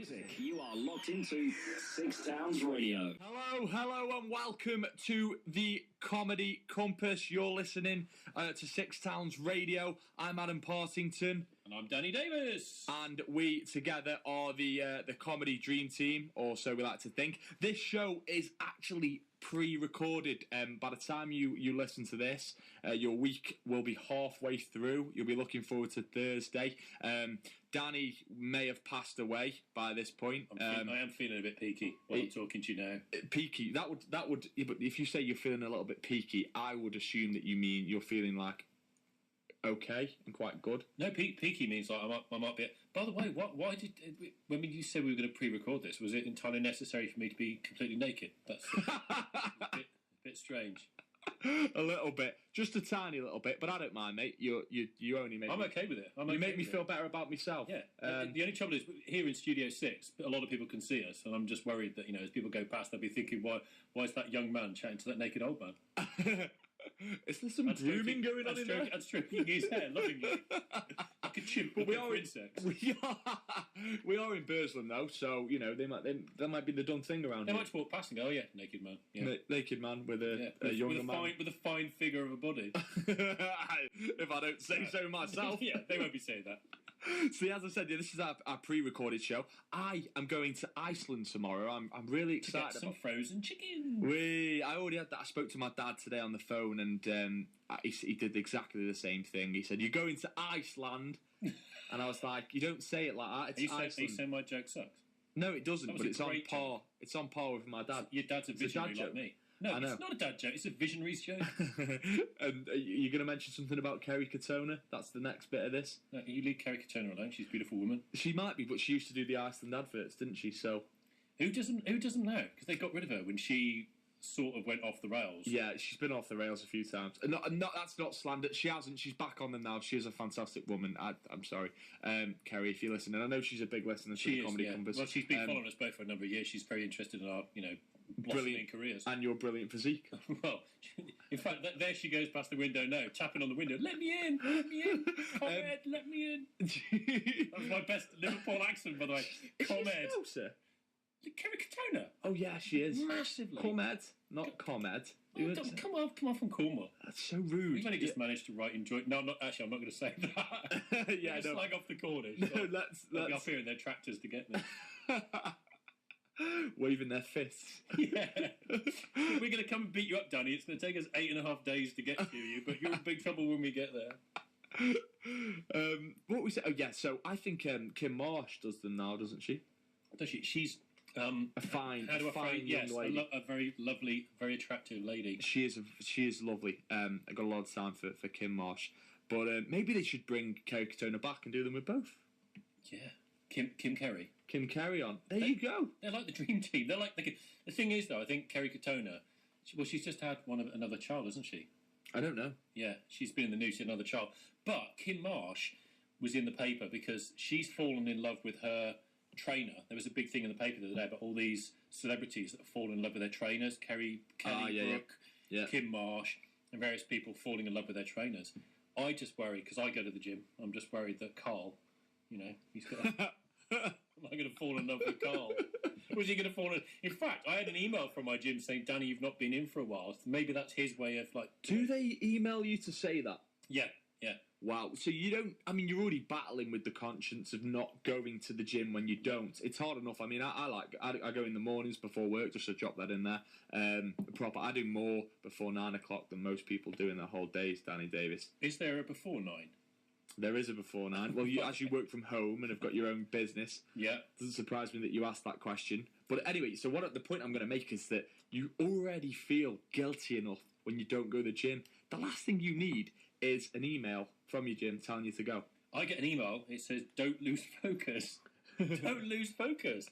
music. You are locked into Six Towns Radio. Hello, and welcome to the Comedy Compass. You're listening to Six Towns Radio. I'm Adam Partington. And I'm Danny Davis. And we together are the Comedy Dream Team, or so we like to think. This show is actually pre-recorded. By the time you listen to this, your week will be halfway through. You'll be looking forward to Thursday. Danny may have passed away by this point. I am feeling a bit peaky while I'm talking to you now. Peaky. That would. But if you say you're feeling a little bit peaky, I would assume that you mean you're feeling like okay and quite good. No, peaky means like I might be. By the way, why did when you said we were going to pre-record this? Was it entirely necessary for me to be completely naked? That's a bit strange. A little bit, just a tiny little bit, but I don't mind, mate. You only make. I'm okay with it. You make me feel better about myself. Yeah. The only trouble is here in Studio 6, a lot of people can see us, and I'm just worried that as people go past, they'll be thinking, why is that young man chatting to that naked old man? Is there some grooming going on in there? I'm stroking his hair lovingly. Like a chimp, but we are insects. We are in Burslem though, so that might be the done thing around here. They might walk past and go, "Oh yeah, naked man." Yeah. Naked man with a younger man with a fine figure of a body. If I don't say so myself. Yeah, they won't be saying that. See, as I said, this is our pre-recorded show. I am going to Iceland tomorrow. I'm really excited. To get some frozen chicken. I already had that. I spoke to my dad today on the phone, and he did exactly the same thing. He said, "You're going to Iceland," and I was like, "You don't say it like that. It's Iceland." Are you saying my joke sucks? No, it doesn't. But it's on par. Joke. It's on par with my dad. Your dad's a visionary like me. No, it's not a dad joke. It's a visionary's joke. And you're going to mention something about Kerry Katona? That's the next bit of this. No, you leave Kerry Katona alone. She's a beautiful woman. She might be, but she used to do the Iceland adverts, didn't she? So who doesn't now? Because they got rid of her when she sort of went off the rails. Yeah, she's been off the rails a few times. That's not slander. She hasn't. She's back on them now. She is a fantastic woman. I'm sorry, Kerry, if you're listening. I know she's a big listener to the Comedy Compass. Well, she's been following us both for a number of years. She's very interested in our, blossoming careers. And your brilliant physique. Well, in fact, there she goes past the window now, tapping on the window. Let me in! Let me in! Comed, let me in! That was my best Liverpool accent, by the way. Comed. Kerry Katona. Oh yeah, she is massively. Comed, not Comed. Come on from Cornwall. That's so rude. We've only just managed to write enjoy. No, I'm not going to say that. Yeah, no. Slag off the Cornish. No, let's be up here in their tractors to get there. Waving their fists. Yeah. We're going to come and beat you up, Danny. It's going to take us 8.5 days to get to you, but you're in big trouble when we get there. What we say? Oh yeah. So I think Kim Marsh does them now, doesn't she? Does she? She's a fine young lady. A very lovely, very attractive lady. She is lovely. I got a lot of time for Kim Marsh, but maybe they should bring Kerry Katona back and do them with both. Yeah, Kim Kerry. Kim Kerry on. There you go. They're like the dream team. They're like the thing is though. I think Kerry Katona. She's just had another child, hasn't she? I don't know. Yeah, she's been in the news. She had another child, but Kim Marsh was in the paper because she's fallen in love with her trainer. There was a big thing in the paper the other day about all these celebrities that have fallen in love with their trainers. Kelly Brook, Kim Marsh, and various people falling in love with their trainers. I just worry, because I go to the gym, I'm just worried that Carl, he's got... Am I going to fall in love with Carl? Was he going to fall in... In fact, I had an email from my gym saying, Danny, you've not been in for a while. Maybe that's his way of Do they email you to say that? Yeah. Wow. So you don't... I mean, you're already battling with the conscience of not going to the gym when you don't. It's hard enough. I mean, I go in the mornings before work, just to drop that in there. I do more before 9 o'clock than most people do in their whole days, Danny Davis. Is there a before 9? There is a before 9. Well, as you work from home and have got your own business, it doesn't surprise me that you asked that question. But anyway, so the point I'm going to make is that you already feel guilty enough when you don't go to the gym. The last thing you need is an email from your gym telling you to go. I get an email. It says, "Don't lose focus." Don't lose focus.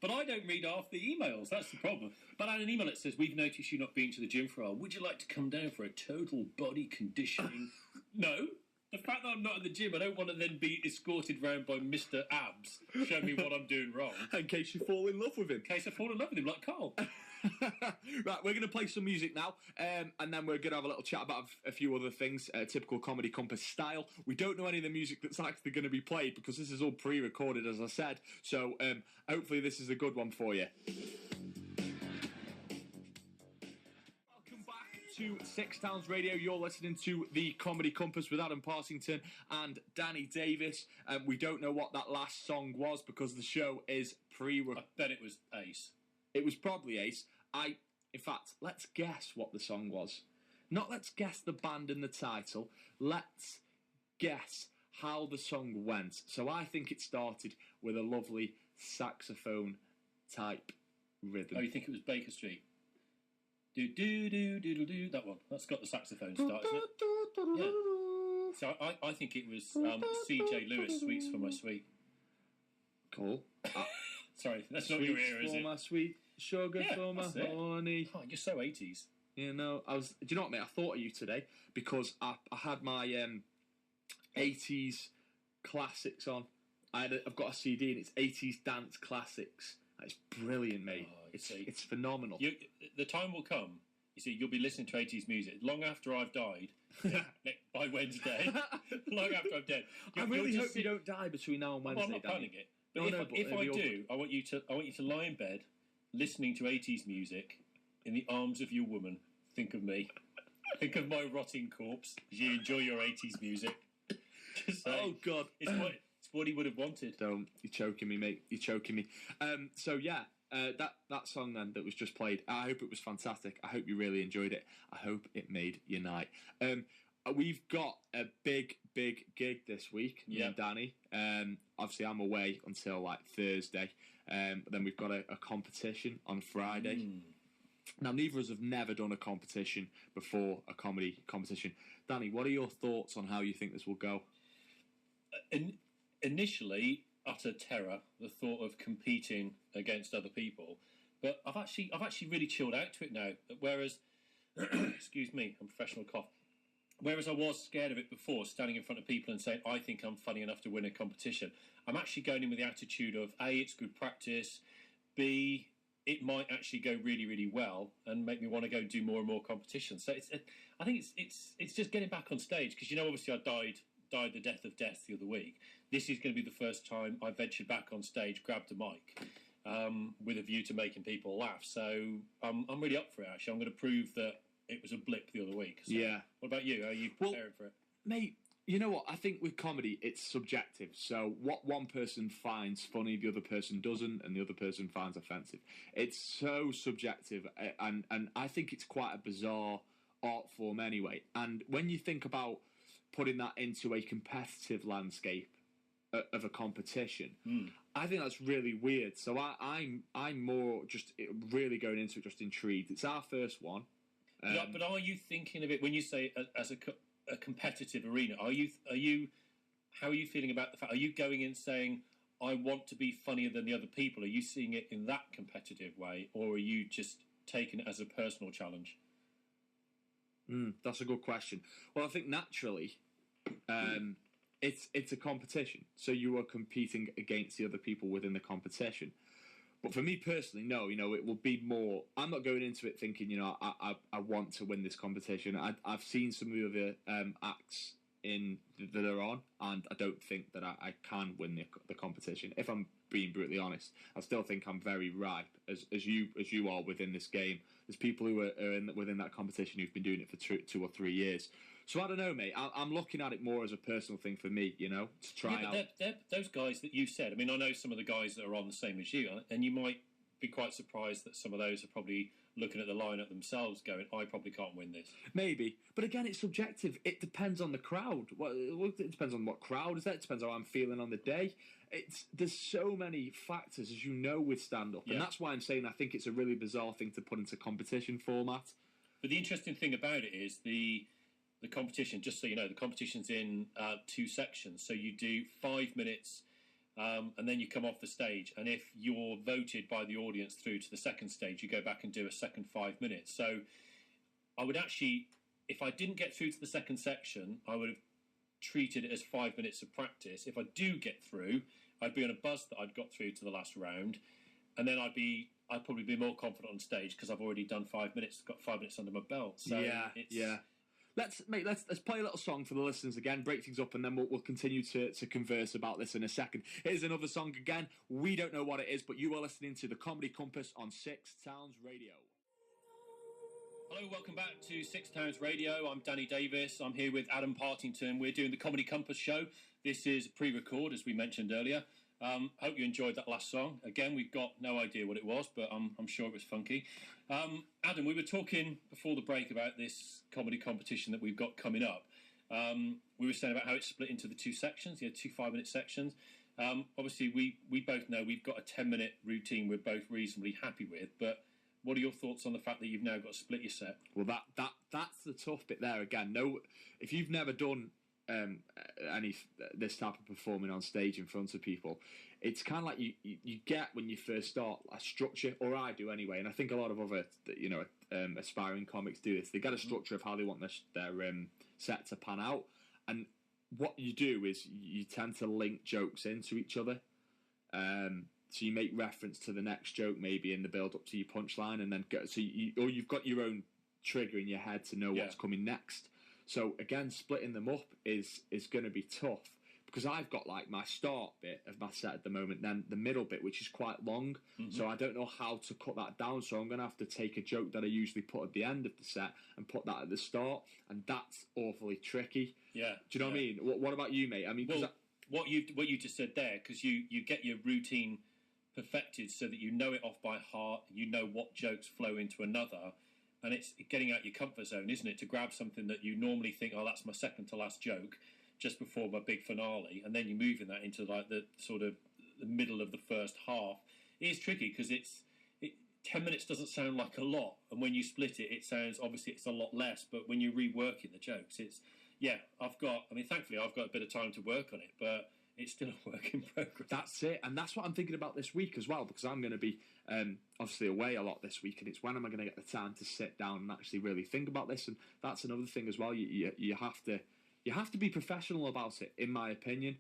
But I don't read half the emails. That's the problem. But I had an email that says, "We've noticed you not being to the gym for a while. Would you like to come down for a total body conditioning?" No. The fact that I'm not in the gym, I don't want to then be escorted round by Mr. Abs, showing me what I'm doing wrong. In case you fall in love with him. In case I fall in love with him, like Carl. Right, we're going to play some music now, and then we're going to have a little chat about a few other things, typical Comedy Compass style. We don't know any of the music that's actually going to be played because this is all pre-recorded, as I said. So hopefully this is a good one for you. Welcome back to Six Towns Radio. You're listening to the Comedy Compass with Adam Parsington and Danny Davis. We don't know what that last song was because the show is pre-recorded. I bet it was Ace. It was probably Ace. In fact, let's guess what the song was. Not let's guess the band and the title. Let's guess how the song went. So I think it started with a lovely saxophone type rhythm. Oh, you think it was Baker Street? Do do do do do do. That one. That's got the saxophone start, isn't it? Yeah. So I think it was C.J. Lewis, Sweets for My Sweet. Cool. Sorry, that's not your ear, is for it? my sweet sugar, for my honey. Oh, you're so 80s. You know, do you know what, mate? I thought of you today because I had my 80s classics on. I've got a CD and it's 80s dance classics. It's brilliant, mate. Oh, it's phenomenal. The time will come. You see, you'll be listening to 80s music long after I've died. By Wednesday, long after I'm dead. I really hope you don't die between now and Wednesday. Well, I'm not planning it. But No, if I do, I want you to lie in bed, listening to 80s music, in the arms of your woman. Think of me. Think of my rotting corpse as you enjoy your 80s music. Just saying, oh God, it's what he would have wanted. Don't, you're choking me, mate. You're choking me. So yeah, that song then that was just played. I hope it was fantastic. I hope you really enjoyed it. I hope it made your night. We've got a big gig this week, me and Danny. Obviously, I'm away until like Thursday. But then we've got a competition on Friday. Now, neither of us have never done a competition before, a comedy competition. Danny, what are your thoughts on how you think this will go? Initially, utter terror, the thought of competing against other people. But I've actually really chilled out to it now. Whereas, excuse me, I'm a professional cough. Whereas I was scared of it before, standing in front of people and saying, I think I'm funny enough to win a competition. I'm actually going in with the attitude of, A, it's good practice, B, it might actually go really, really well and make me want to go and do more and more competitions. So I think it's just getting back on stage, because, you know, obviously I died the death of death the other week. This is going to be the first time I ventured back on stage, grabbed a mic, with a view to making people laugh. So I'm really up for it, actually. I'm going to prove that it was a blip the other week. So, yeah. What about you? Are you preparing for it? Mate, you know what? I think with comedy, it's subjective. So what one person finds funny, the other person doesn't, and the other person finds offensive. It's so subjective, and I think it's quite a bizarre art form anyway. And when you think about putting that into a competitive landscape of a competition, I think that's really weird. So I'm more just really going into it just intrigued. It's our first one. Yeah, but are you thinking of it when you say as a competitive arena? How are you feeling about the fact? Are you going in saying, I want to be funnier than the other people? Are you seeing it in that competitive way, or are you just taking it as a personal challenge? That's a good question. Well, I think naturally, it's a competition, so you are competing against the other people within the competition. But for me personally, no, it will be more. I'm not going into it thinking, I want to win this competition. I've seen some of the other acts that are on, and I don't think that I can win the competition. If I'm being brutally honest, I still think I'm very ripe, as you are within this game. There's people who are within that competition who've been doing it for 2 or 3 years. So I don't know, mate. I'm looking at it more as a personal thing for me, to try out. Those guys that you said, I mean, I know some of the guys that are on the same as you, and you might be quite surprised that some of those are probably looking at the lineup themselves going, I probably can't win this. Maybe. But again, it's subjective. It depends on the crowd. It depends on what crowd is there. It depends on how I'm feeling on the day. There's so many factors, as you know, with stand-up. Yeah. And that's why I'm saying I think it's a really bizarre thing to put into competition format. But the interesting thing about it is the competition, just so you know, the competition's in 2 sections. So you do 5 minutes, and then you come off the stage. And if you're voted by the audience through to the second stage, you go back and do a second 5 minutes. So I would actually, if I didn't get through to the second section, I would have treated it as 5 minutes of practice. If I do get through, I'd be on a buzz that I'd got through to the last round, and then I'd probably be more confident on stage because I've already done 5 minutes, got 5 minutes under my belt. So yeah. Let's play a little song for the listeners again, break things up, and then we'll continue to converse about this in a second. Here's another song again. We don't know what it is, but you are listening to the Comedy Compass on Six Towns Radio. Hello, welcome back to Six Towns Radio. I'm Danny Davis. I'm here with Adam Partington. We're doing the Comedy Compass show. This is a pre-record, as we mentioned earlier. Hope you enjoyed that last song. Again, we've got no idea what it was, but I'm sure it was funky. Adam, we were talking before the break about this comedy competition that we've got coming up. We were saying about how it's split into the two sections, 2 5-minute sections. Obviously, we both know we've got a 10-minute routine we're both reasonably happy with, but what are your thoughts on the fact that you've now got to split your set? Well, that's the tough bit there again. If you've never done this type of performing on stage in front of people, it's kind of like you get when you first start a structure, or I do anyway, and I think a lot of other aspiring comics do this. They get a structure of how they want their set to pan out, and what you do is you tend to link jokes into each other. So you make reference to the next joke maybe in the build up to your punchline, and then you've got your own trigger in your head to know what's coming next. So again, splitting them up is going to be tough, because I've got like my start bit of my set at the moment, then the middle bit, which is quite long. Mm-hmm. So I don't know how to cut that down. So I'm going to have to take a joke that I usually put at the end of the set and put that at the start, and that's awfully tricky. Yeah. Do you know what I mean? What about you, mate? I mean, what you just said there, because you get your routine perfected so that you know it off by heart, you know what jokes flow into another, and it's getting out your comfort zone, isn't it, to grab something that you normally think, oh, that's my second to last joke just before my big finale, and then you're moving that into like the sort of the middle of the first half. It is tricky because 10 minutes doesn't sound like a lot, and when you split it sounds, obviously it's a lot less, but when you're reworking the jokes, thankfully I've got a bit of time to work on it, but it's still a work in progress. That's it, and that's what I'm thinking about this week as well, because I'm going to be obviously away a lot this week, and it's when am I going to get the time to sit down and actually really think about this? And that's another thing as well. You have to be professional about it, in my opinion.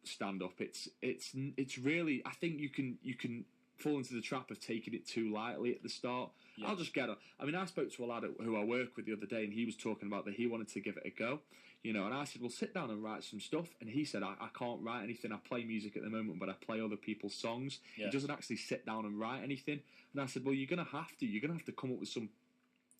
Stand up. It's really, I think you can fall into the trap of taking it too lightly at the start. Yeah. I'll just get on. I mean, I spoke to a lad who I work with the other day, and he was talking about that he wanted to give it a go. And I said, well, sit down and write some stuff. And he said, I can't write anything. I play music at the moment, but I play other people's songs. Yeah. He doesn't actually sit down and write anything. And I said, well, you're going to have to. You're going to have to come up with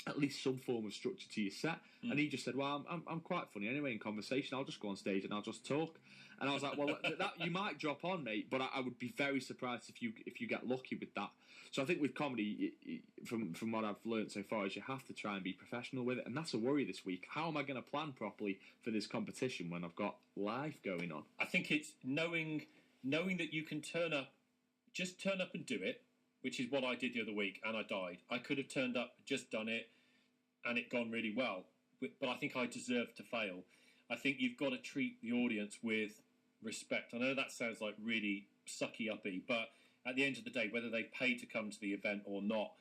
at least some form of structure to your set. And he just said, well, I'm quite funny anyway in conversation. I'll just go on stage and I'll just talk. And I was like, well, that you might drop on, mate, but I would be very surprised if you get lucky with that. So I think with comedy, from what I've learned so far, is you have to try and be professional with it, and that's a worry this week. How am I going to plan properly for this competition when I've got life going on? I think it's knowing that you can turn up and do it, which is what I did the other week, and I died. I could have turned up, just done it, and it gone really well, but I think I deserved to fail. I think you've got to treat the audience with respect. I know that sounds like really sucky-uppy, but at the end of the day, whether they pay to come to the event or not,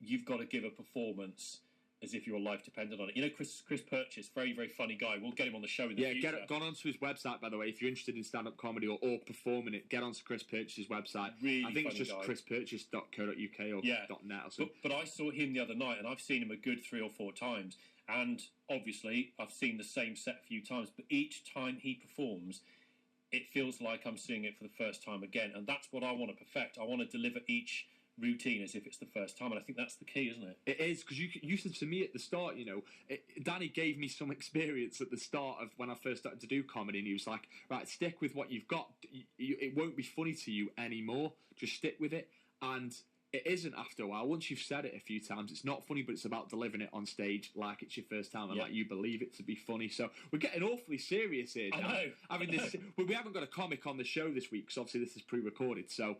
you've got to give a performance as if your life depended on it. Chris Purchase, very, very funny guy. We'll get him on the show in the future. Yeah, gone onto his website, by the way. If you're interested in stand-up comedy or performing it, get onto Chris Purchase's website. Really I think it's just guy. chrispurchase.co.uk or .net or something. But I saw him the other night, and I've seen him a good 3 or 4 times. And obviously, I've seen the same set a few times. But each time he performs, it feels like I'm seeing it for the first time again. And that's what I want to perfect. I want to deliver each routine as if it's the first time, and I think that's the key, isn't it? It is, because you said to me at the start, Danny gave me some experience at the start of when I first started to do comedy, and he was like, right, stick with what you've got. It won't be funny to you anymore. Just stick with it. And it isn't after a while. Once you've said it a few times, it's not funny, but it's about delivering it on stage like it's your first time and like you believe it to be funny. So we're getting awfully serious here, Dan. I know. We haven't got a comic on the show this week because obviously this is pre-recorded. So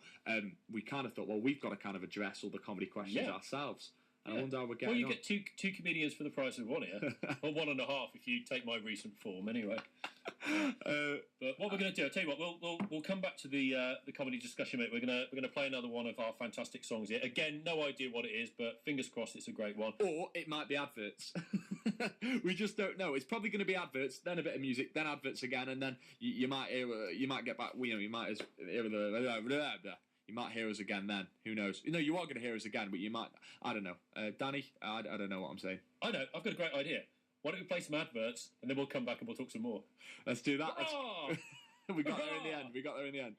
we kind of thought, well, we've got to kind of address all the comedy questions ourselves. And I wonder how we're getting on. Well, you get two comedians for the price of one here. Or 1.5 if you take my recent form, anyway. But what we're going to do, I'll tell you what, we'll come back to the comedy discussion, mate. We're gonna play another one of our fantastic songs here. Again, no idea what it is, but fingers crossed it's a great one. Or it might be adverts. We just don't know. It's probably going to be adverts, then a bit of music, then adverts again, and then you might hear, you might get back. You might hear us again. Then who knows? You are going to hear us again, but you might. I don't know. Danny, I don't know what I'm saying. I know. I've got a great idea. Why don't we play some adverts and then we'll come back and we'll talk some more? Let's do that. We got there in the end.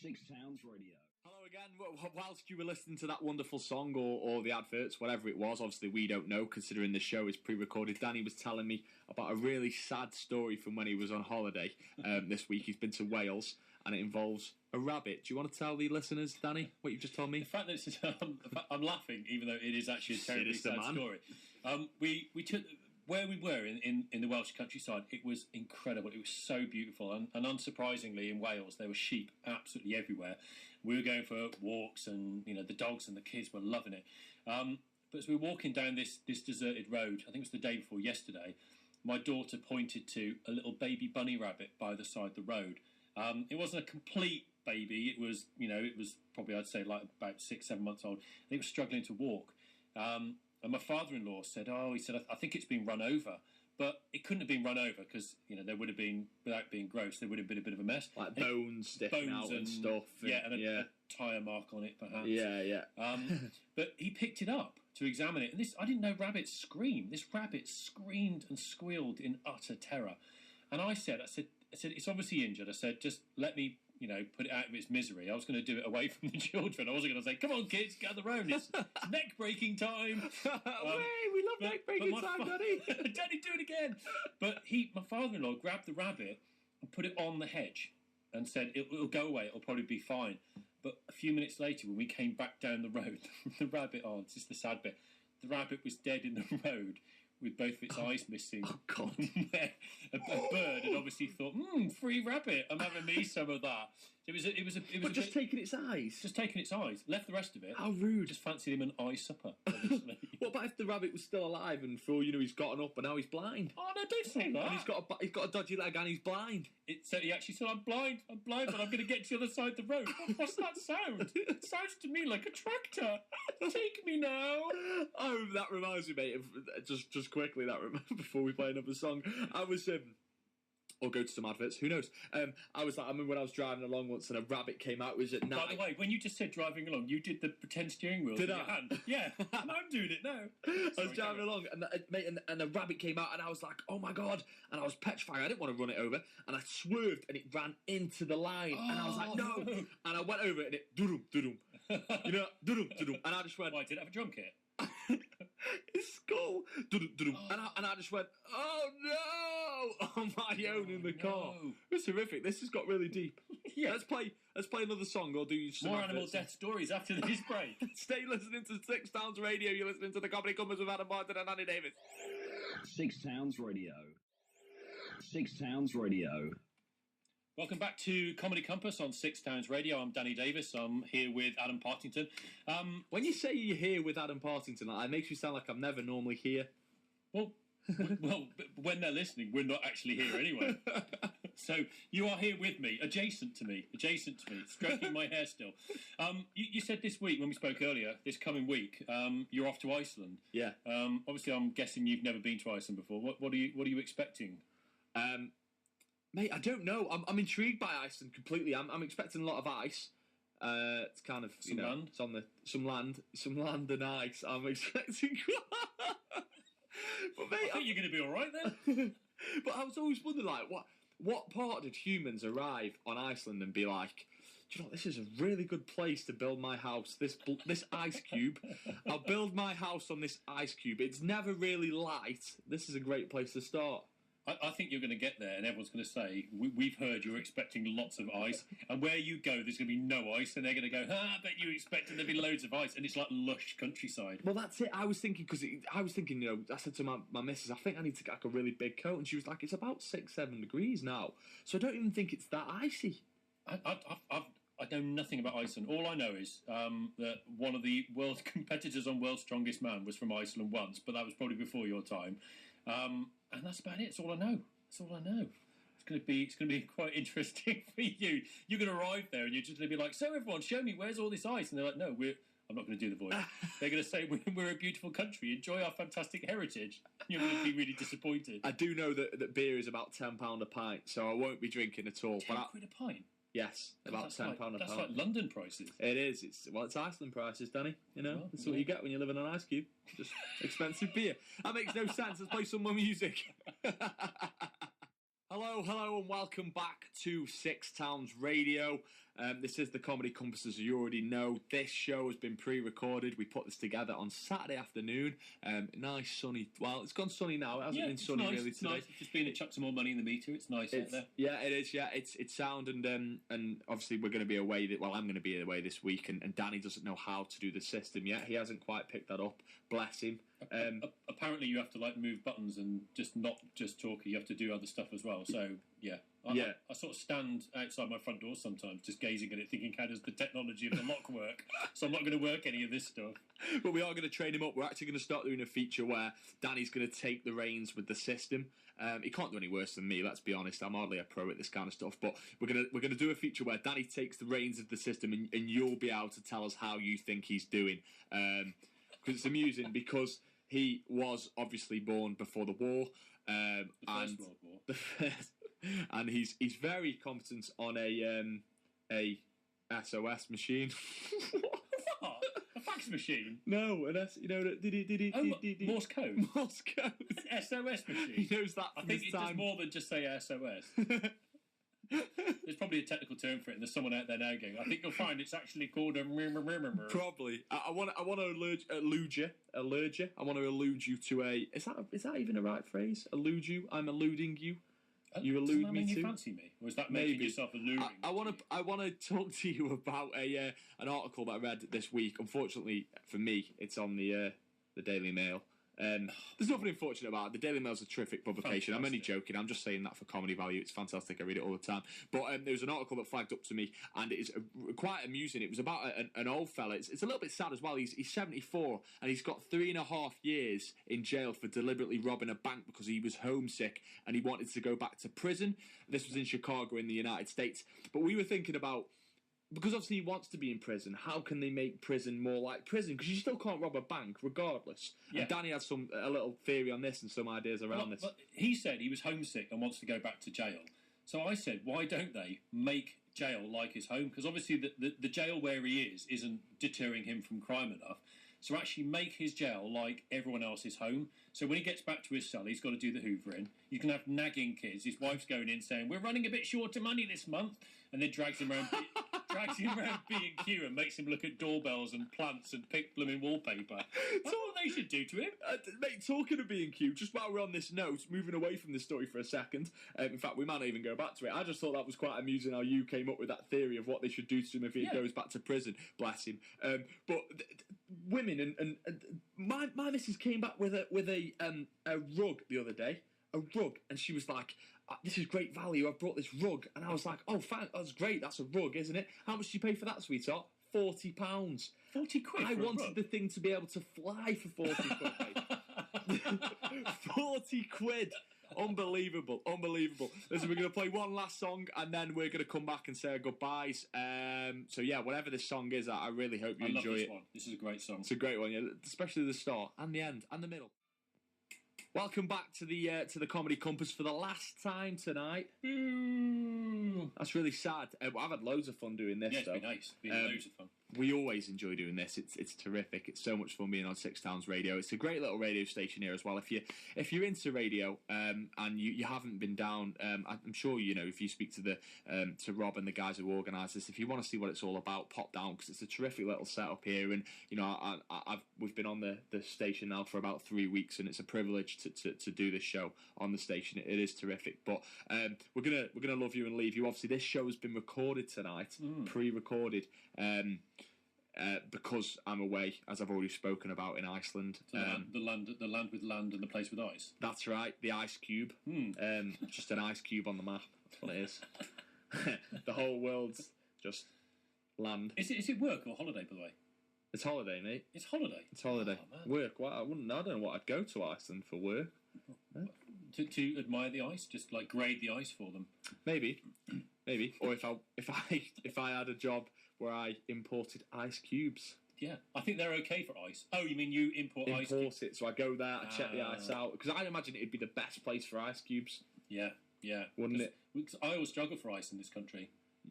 Six Towns Radio. Hello again. Whilst you were listening to that wonderful song or the adverts, whatever it was, obviously we don't know considering the show is pre-recorded. Danny was telling me about a really sad story from when he was on holiday this week. He's been to Wales and it involves a rabbit. Do you want to tell the listeners, Danny, what you've just told me? The fact that it's, I'm laughing, even though it is actually a terribly sad story. We took... Where we were in the Welsh countryside, it was incredible. It was so beautiful. And unsurprisingly, in Wales, there were sheep absolutely everywhere. We were going for walks and, the dogs and the kids were loving it. But as we were walking down this deserted road, I think it was the day before yesterday, my daughter pointed to a little baby bunny rabbit by the side of the road. It wasn't a complete baby. It was probably, I'd say, like about 6-7 months old. And it was struggling to walk. And my father-in-law said, I think it's been run over. But it couldn't have been run over because, there would have been, without being gross, there would have been a bit of a mess. Like bones sticking out and stuff. And a tyre mark on it, perhaps. Yeah. But he picked it up to examine it. And I didn't know rabbits scream. This rabbit screamed and squealed in utter terror. And I said, it's obviously injured. I said, just let me... put it out of its misery. I was going to do it away from the children. I wasn't going to say, come on, kids, gather round. It's neck-breaking time. We love neck-breaking time, Daddy. Daddy, do it again. But my father-in-law grabbed the rabbit and put it on the hedge and said, it'll go away, it'll probably be fine. But a few minutes later, when we came back down the road, the rabbit, this is the sad bit, the rabbit was dead in the road with both of its eyes missing. Oh, God. a bird had obviously thought, free rabbit, I'm having me some of that. It was just taking its eyes? Just taking its eyes. Left the rest of it. How rude. Just fancied him an eye supper, obviously. What about if the rabbit was still alive and for all you know he's gotten up and now he's blind? Oh, no, don't say that. And he's got a dodgy leg and he's blind. He actually said, I'm blind, but I'm going to get to the other side of the road. What's that sound? It sounds to me like a tractor. Take me now. Oh, that reminds me, mate, just quickly, before we play another song, I was... or go to some adverts, who knows? I remember when I was driving along once and a rabbit came out, it was at night. By the way, when you just said driving along, you did the pretend steering wheel with your hand. Yeah, and I'm doing it now. I was driving along and a rabbit came out and I was like, oh my God, and I was petrified, I didn't want to run it over, and I swerved and it ran into the line, and I was like, no, and I went over it and it, doo-dum, doo-dum, doo-dum, and I just went... Why, did it have a drum kit? His skull, and I just went, oh no, on my own in the car. It was horrific. This has got really deep. Yeah, let's play another song or do some more animal death stories after this break. Stay listening to Six Towns Radio. You're listening to the Comedy Compass with Adam Martin and Andy Davis. Six Towns Radio. Six Towns Radio. Welcome back to Comedy Compass on Six Towns Radio. I'm Danny Davis. I'm here with Adam Partington. When you say you're here with Adam Partington, it makes me sound like I'm never normally here. Well, when they're listening, we're not actually here anyway. So you are here with me, adjacent to me, stroking my hair still. You said this week, when we spoke earlier, this coming week, you're off to Iceland. Yeah. Obviously, I'm guessing you've never been to Iceland before. What are you expecting? Mate, I don't know. I'm intrigued by Iceland completely. I'm expecting a lot of ice. It's kind of land. It's on some land and ice. I'm expecting. But mate, I think you're going to be all right then. But I was always wondering, like, what part did humans arrive on Iceland and be like, do you know, this is a really good place to build my house. This ice cube, I'll build my house on this ice cube. It's never really light. This is a great place to start. I think you're going to get there and everyone's going to say, we've heard you're expecting lots of ice, and where you go there's going to be no ice, and they're going to go, I bet you expected there'd be loads of ice, and it's like lush countryside. Well, that's it. I was thinking, I said to my missus, I think I need to get like a really big coat, and she was like, it's about 6-7 degrees now, so I don't even think it's that icy. I know nothing about Iceland. All I know is that one of the world's competitors on World's Strongest Man was from Iceland once, but that was probably before your time. And that's about it. That's all I know. It's going to be quite interesting for you. You're going to arrive there and you're just going to be like, so everyone, show me, where's all this ice? And they're like, no, I'm not going to do the voice. They're going to say, we're a beautiful country. Enjoy our fantastic heritage. You're going to be really disappointed. I do know that beer is about £10 a pint, so I won't be drinking at all. £10 a pint? Yes, about £10 a pint. That's like London prices. It is. It's Iceland prices, Danny. You know, that's what you get when you live in an ice cube. Just expensive beer. That makes no sense. Let's play some more music. Hello, and welcome back to Six Towns Radio. This is the Comedy Compass, as you already know. This show has been pre-recorded. We put this together on Saturday afternoon. Nice sunny. Well, it's gone sunny now. It hasn't been sunny really it's today. Nice. It's just been to chuck some more money in the meter. It's nice out there. Yeah, it is. Yeah, it's sound, and obviously we're going to be away. I'm going to be away this week, and Danny doesn't know how to do the system yet. He hasn't quite picked that up. Bless him. Apparently, you have to move buttons and not just talk. You have to do other stuff as well. So yeah. I sort of stand outside my front door sometimes, just gazing at it, thinking, how does the technology of the lock work? So I'm not going to work any of this stuff. But we are going to train him up. We're actually going to start doing a feature where Danny's going to take the reins with the system. He can't do any worse than me, let's be honest. I'm hardly a pro at this kind of stuff. But we're going to do a feature where Danny takes the reins of the system, and you'll be able to tell us how you think he's doing. Because it's amusing, because he was obviously born before the war. The First World War. The first. And he's very competent on a SOS machine. What? A fax machine? No, Morse code. Morse code. SOS machine. He knows that. I think it does more than just say SOS. There's probably a technical term for it, and there's someone out there now going, I think you'll find it's actually called a... Probably. I want to allude you. I want to allude you to a... Is that even a right phrase? Allude you? I'm alluding you. You allude that me mean to. You fancy me, or is that making yourself alluring? I want to talk to you about an article that I read this week. Unfortunately for me, it's on the Daily Mail. There's nothing unfortunate about it. The Daily Mail's a terrific publication. Fantastic. I'm only joking. I'm just saying that for comedy value. It's fantastic. I read it all the time. But there was an article that flagged up to me, and it's quite amusing. It was about an old fella. It's a little bit sad as well. He's 74, and he's got 3.5 years in jail for deliberately robbing a bank because he was homesick and he wanted to go back to prison. This was in Chicago in the United States. But we were thinking about, because obviously he wants to be in prison, how can they make prison more like prison? Because you still can't rob a bank, regardless. Yeah. And Danny has a little theory on this and some ideas around this. But he said he was homesick and wants to go back to jail. So I said, why don't they make jail like his home? Because obviously the jail where he is isn't deterring him from crime enough. So actually make his jail like everyone else's home. So when he gets back to his cell, he's got to do the hoovering. You can have nagging kids. His wife's going in saying, we're running a bit short of money this month. And then drags him around B&Q and makes him look at doorbells and plants and pink blooming wallpaper. That's what they should do to him. Mate, talking of B&Q, just while we're on this note, moving away from this story for a second, in fact, we might not even go back to it. I just thought that was quite amusing how you came up with that theory of what they should do to him if he goes back to prison. Bless him. But women and my missus came back with a rug the other day. A rug, and she was like, this is great value, I've brought this rug. And I was like, oh, that's great, that's a rug, isn't it? How much do you pay for that, sweetheart? £40. 40 quid. I wanted the thing to be able to fly for 40 quid, mate. 40 quid. Unbelievable. Listen, we're going to play one last song, and then we're going to come back and say our goodbyes. So yeah, whatever this song is, I really hope you enjoy it. This is a great song. It's a great one, yeah, especially the start and the end and the middle. Welcome back to the Comedy Compass for the last time tonight. That's really sad. I've had loads of fun doing this. Yeah, it's been nice. It's been loads of fun. We always enjoy doing this. It's terrific. It's so much fun being on Six Towns Radio. It's a great little radio station here as well. If you're into radio and you haven't been down, I'm sure you know if you speak to Rob and the guys who organise this. If you want to see what it's all about, pop down because it's a terrific little setup here. And you know we've been on the station now for about 3 weeks, and it's a privilege to do this show on the station. It is terrific. But we're gonna love you and leave you. Obviously, this show has been recorded tonight, pre-recorded. Because I'm away, as I've already spoken about in Iceland. So the land with land and the place with ice. That's right, the ice cube. Just an ice cube on the map. That's what it is. The whole world's just land. Is it work or holiday, by the way? It's holiday, mate. It's holiday. It's holiday. Oh, work. Well, I don't know what I'd go to Iceland for work. To admire the ice, just like grade the ice for them. Maybe. Or if I had a job where I imported ice cubes. Yeah, I think they're okay for ice. Oh, you mean you import ice? Import it, so I go there, I check the ice out, because I imagine it'd be the best place for ice cubes. Yeah, wouldn't it? I always struggle for ice in this country.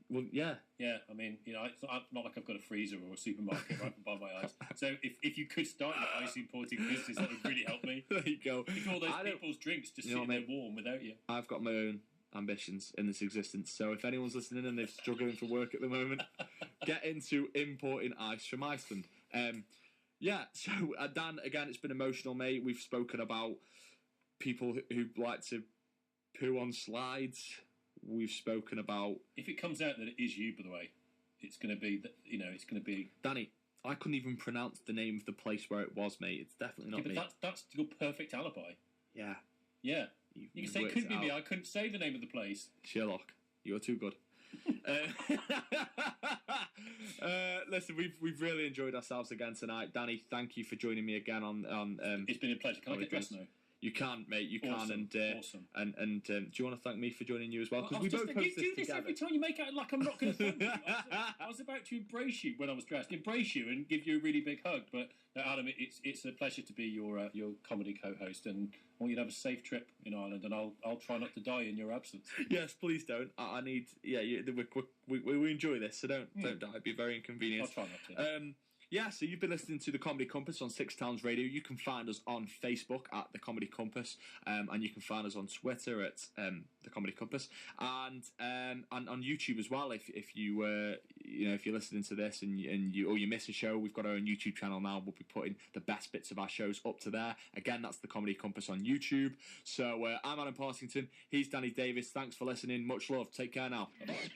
Well, yeah. Yeah, I mean, it's not like I've got a freezer or a supermarket where I can buy my ice. So if you could start an ice importing business, that would really help me. There you go. If all those people's drinks just sitting there warm without you. I've got my own ambitions in this existence, so if anyone's listening and they're struggling for work at the moment, get into importing ice from Iceland. So Dan, again, it's been emotional, mate. We've spoken about people who like to poo on slides. We've spoken about... If it comes out that it is you, by the way, it's going to be, it's going to be... Danny, I couldn't even pronounce the name of the place where it was, mate. It's definitely not me. But that's your perfect alibi. Yeah. Yeah. You can say it couldn't be me. I couldn't say the name of the place. Sherlock, you're too good. Listen, we've really enjoyed ourselves again tonight. Danny, thank you for joining me again on it's been a pleasure. Can I get dressed now? You can, mate. You awesome. can. Awesome. And do you want to thank me for joining you as well? Because we both host this this together. together. Every time you make it like I'm not going to thank you. I was about to embrace you when I was dressed, embrace you and give you a really big hug. But Adam, it's a pleasure to be your comedy co-host, and I want you to have a safe trip in Ireland, and I'll try not to die in your absence. Yes, please don't. I need. Yeah, we enjoy this, so don't die. It'd be very inconvenient. I'll try not to. So you've been listening to the Comedy Compass on Six Towns Radio. You can find us on Facebook at the Comedy Compass, and you can find us on Twitter at the Comedy Compass, and on YouTube as well. If you if you're listening to this and you miss a show, we've got our own YouTube channel now. We'll be putting the best bits of our shows up to there. Again, that's the Comedy Compass on YouTube. So I'm Adam Parsington. He's Danny Davis. Thanks for listening. Much love. Take care now.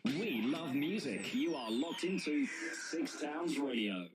We love music. You are locked into Six Towns Radio.